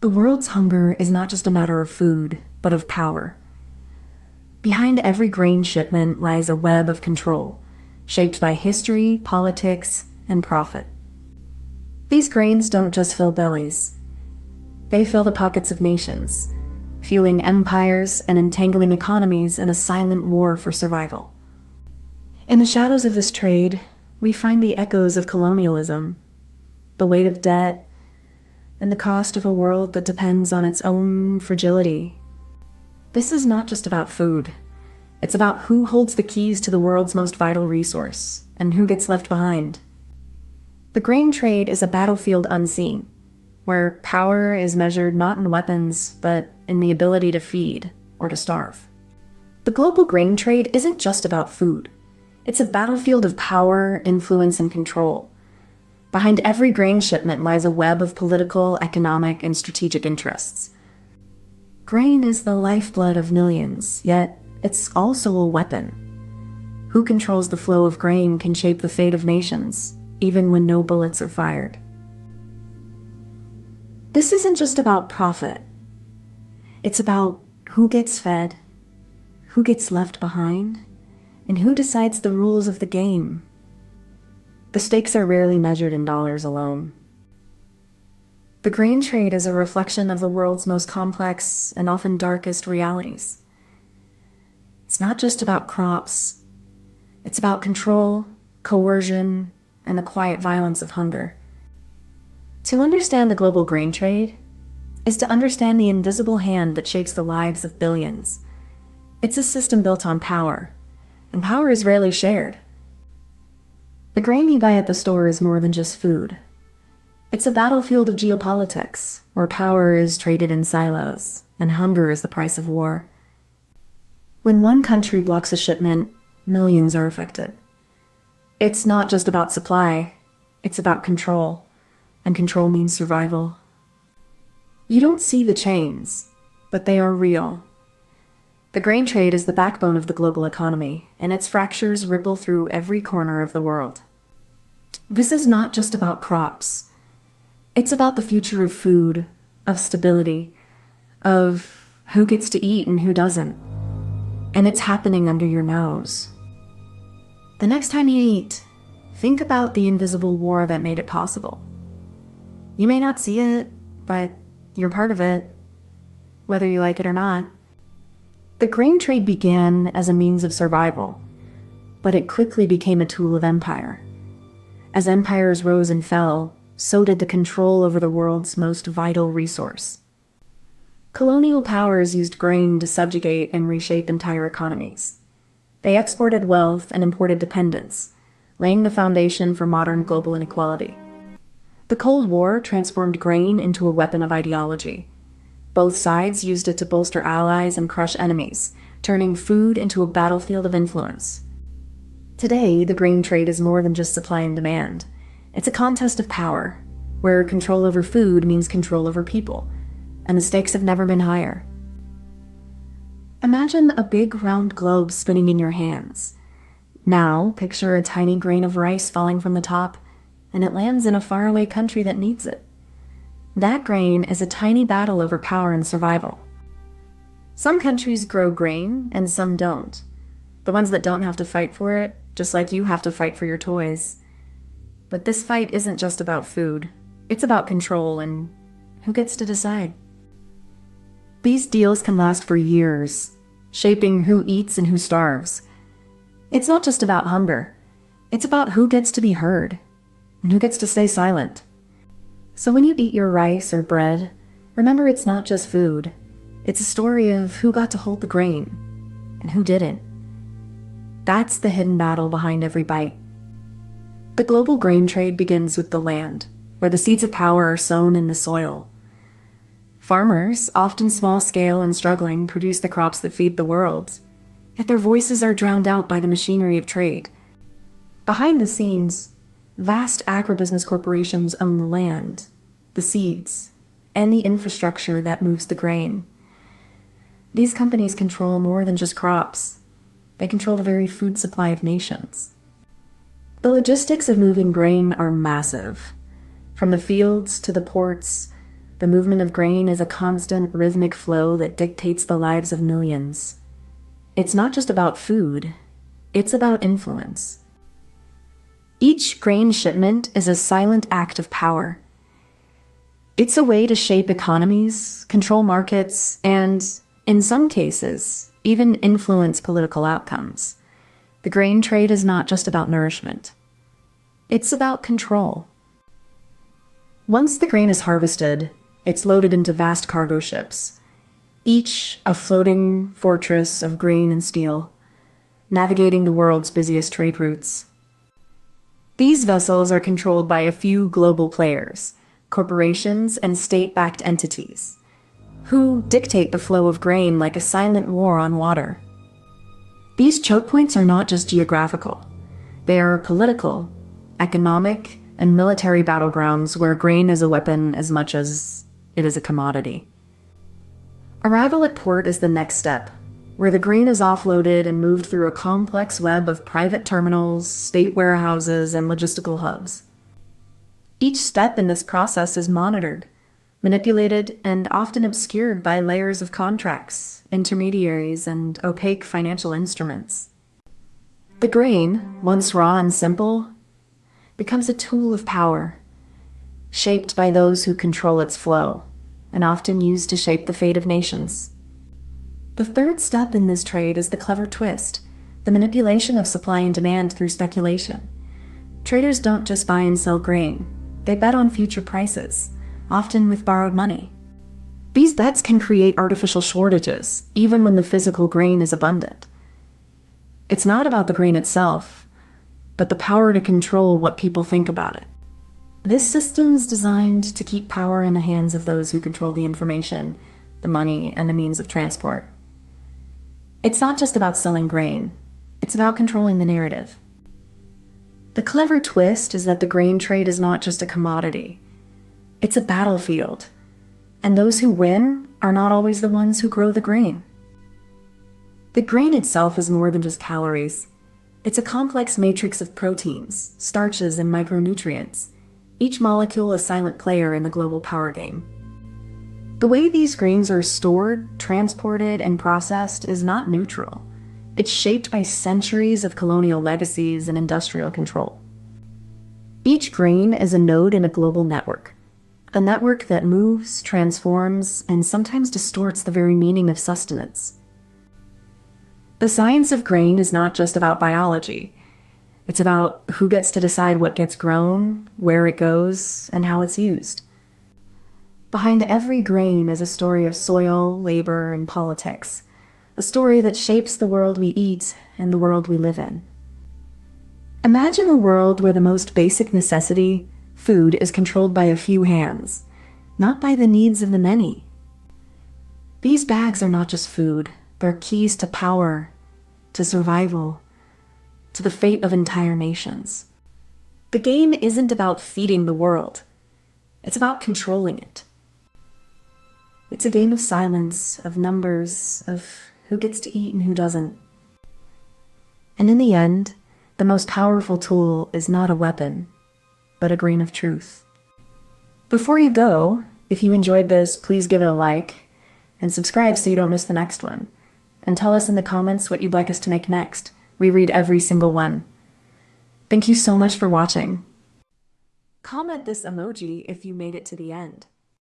The world's hunger is not just a matter of food, but of power. Behind every grain shipment lies a web of control, shaped by history, politics, and profit. These grains don't just fill bellies. They fill the pockets of nations, fueling empires and entangling economies in a silent war for survival. In the shadows of this trade, we find the echoes of colonialism, the weight of debt, and the cost of a world that depends on its own fragility. This is not just about food. It's about who holds the keys to the world's most vital resource and who gets left behind. The grain trade is a battlefield unseen, where power is measured not in weapons, but in the ability to feed or to starve. The global grain trade isn't just about food. It's a battlefield of power, influence, and control. Behind every grain shipment lies a web of political, economic, and strategic interests. Grain is the lifeblood of millions, yet it's also a weapon. Who controls the flow of grain can shape the fate of nations, even when no bullets are fired. This isn't just about profit. It's about who gets fed, who gets left behind, and who decides the rules of the game. The stakes are rarely measured in dollars alone. The grain trade is a reflection of the world's most complex and often darkest realities. It's not just about crops. It's about control, coercion, and the quiet violence of hunger. To understand the global grain trade is to understand the invisible hand that shapes the lives of billions. It's a system built on power, and power is rarely shared. The grain you buy at the store is more than just food. It's a battlefield of geopolitics, where power is traded in silos, and hunger is the price of war. When one country blocks a shipment, millions are affected. It's not just about supply, it's about control, and control means survival. You don't see the chains, but they are real. The grain trade is the backbone of the global economy, and its fractures ripple through every corner of the world. This is not just about crops. It's about the future of food, of stability, of who gets to eat and who doesn't. And it's happening under your nose. The next time you eat, think about the invisible war that made it possible. You may not see it, but you're part of it, whether you like it or not. The grain trade began as a means of survival, but it quickly became a tool of empire. As empires rose and fell, so did the control over the world's most vital resource. Colonial powers used grain to subjugate and reshape entire economies. They exported wealth and imported dependence, laying the foundation for modern global inequality. The Cold War transformed grain into a weapon of ideology. Both sides used it to bolster allies and crush enemies, turning food into a battlefield of influence. Today, the grain trade is more than just supply and demand. It's a contest of power, where control over food means control over people, and the stakes have never been higher. Imagine a big round globe spinning in your hands. Now, picture a tiny grain of rice falling from the top, and it lands in a faraway country that needs it. That grain is a tiny battle over power and survival. Some countries grow grain, and some don't. The ones that don't have to fight for it, just like you have to fight for your toys. But this fight isn't just about food. It's about control and who gets to decide. These deals can last for years, shaping who eats and who starves. It's not just about hunger. It's about who gets to be heard and who gets to stay silent. So when you eat your rice or bread, remember it's not just food. It's a story of who got to hold the grain and who didn't. That's the hidden battle behind every bite. The global grain trade begins with the land, where the seeds of power are sown in the soil. Farmers, often small-scale and struggling, produce the crops that feed the world, yet their voices are drowned out by the machinery of trade. Behind the scenes, vast agribusiness corporations own the land, the seeds, and the infrastructure that moves the grain. These companies control more than just crops. They control the very food supply of nations. The logistics of moving grain are massive. From the fields to the ports, The movement of grain is a constant rhythmic flow that dictates the lives of millions. It's not just about food, it's about influence. Each grain shipment is a silent act of power. It's a way to shape economies, control markets, and, in some cases, even influence political outcomes. The grain trade is not just about nourishment. It's about control. Once the grain is harvested, it's loaded into vast cargo ships, each a floating fortress of grain and steel, navigating the world's busiest trade routes. These vessels are controlled by a few global players, corporations and state-backed entities, who dictate the flow of grain like a silent war on water. These choke points are not just geographical. They are political, economic, and military battlegrounds where grain is a weapon as much as it is a commodity. Arrival at port is the next step, where the grain is offloaded and moved through a complex web of private terminals, state warehouses, and logistical hubs. Each step in this process is monitored, manipulated, and often obscured by layers of contracts, intermediaries, and opaque financial instruments. The grain, once raw and simple, becomes a tool of power, shaped by those who control its flow, and often used to shape the fate of nations. The third step in this trade is the clever twist, the manipulation of supply and demand through speculation. Traders don't just buy and sell grain, they bet on future prices, often with borrowed money. These bets can create artificial shortages, even when the physical grain is abundant. It's not about the grain itself, but the power to control what people think about it. This system is designed to keep power in the hands of those who control the information, the money, and the means of transport. It's not just about selling grain, it's about controlling the narrative. The clever twist is that the grain trade is not just a commodity. It's a battlefield, and those who win are not always the ones who grow the grain. The grain itself is more than just calories. It's a complex matrix of proteins, starches, and micronutrients, each molecule a silent player in the global power game. The way these grains are stored, transported, and processed is not neutral. It's shaped by centuries of colonial legacies and industrial control. Each grain is a node in a global network, a network that moves, transforms, and sometimes distorts the very meaning of sustenance. The science of grain is not just about biology. It's about who gets to decide what gets grown, where it goes, and how it's used. Behind every grain is a story of soil, labor, and politics, a story that shapes the world we eat and the world we live in. Imagine a world where the most basic necessity, food, is controlled by a few hands, not by the needs of the many. These bags are not just food. They're keys to power, to survival, to the fate of entire nations. The game isn't about feeding the world. It's about controlling it. It's a game of silence, of numbers, of who gets to eat and who doesn't. And in the end, the most powerful tool is not a weapon, but a grain of truth. Before you go, if you enjoyed this, please give it a like and subscribe so you don't miss the next one. And tell us in the comments what you'd like us to make next. We read every single one. Thank you so much for watching. Comment this emoji if you made it to the end.